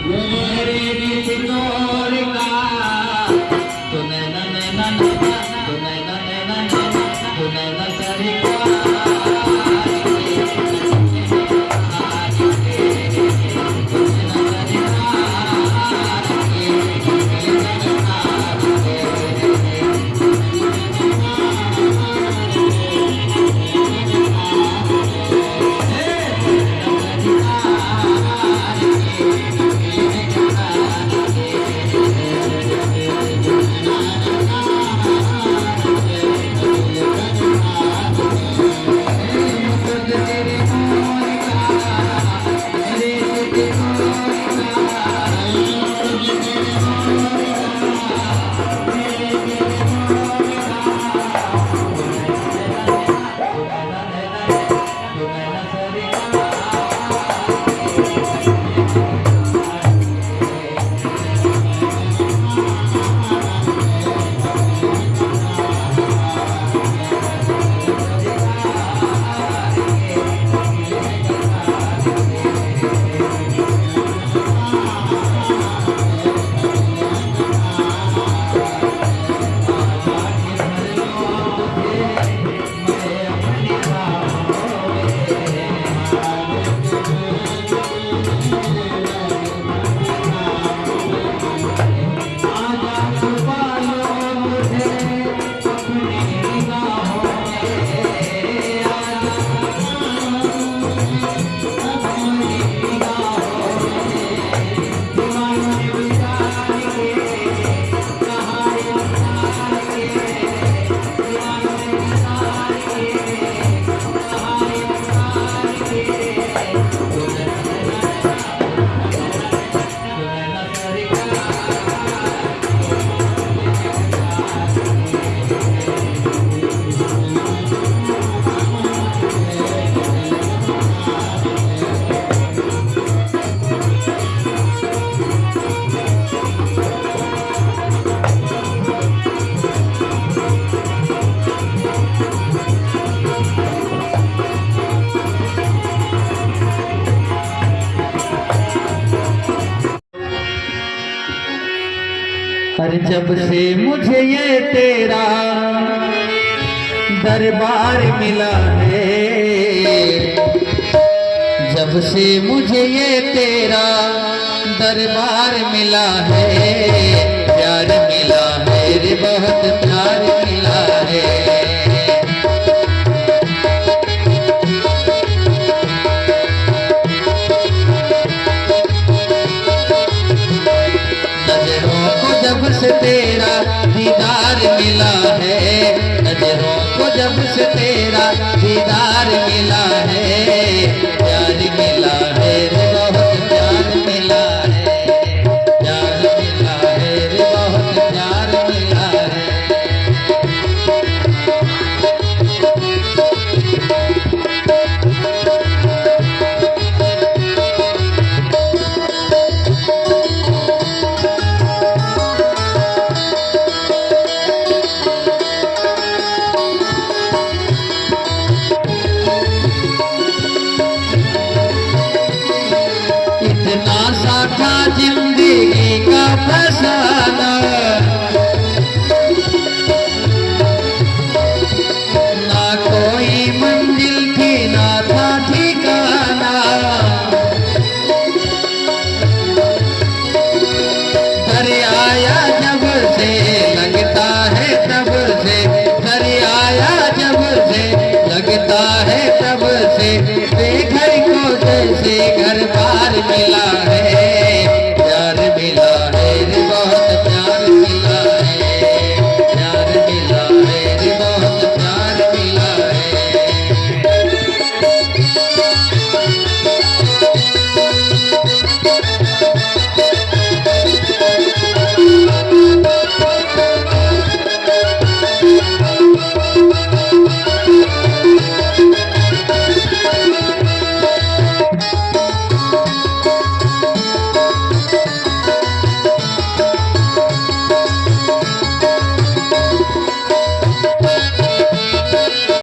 मेरे दिल तोड़ का तू नैना नैना नैना तू नैना नैना नैना तू नैना सरकार पर जब से मुझे ये तेरा दरबार मिला है, जब से मुझे ये तेरा दरबार मिला है, प्यार मिला है रे बहुत प्यार मिला है। जब से तेरा दीदार मिला है, नजरों को जब से तेरा दीदार मिला है, प्यार मिला है रे बहुत प्यार मिला है, प्यार मिला है रे बहुत प्यार मिला है। जिंदगी का फैसला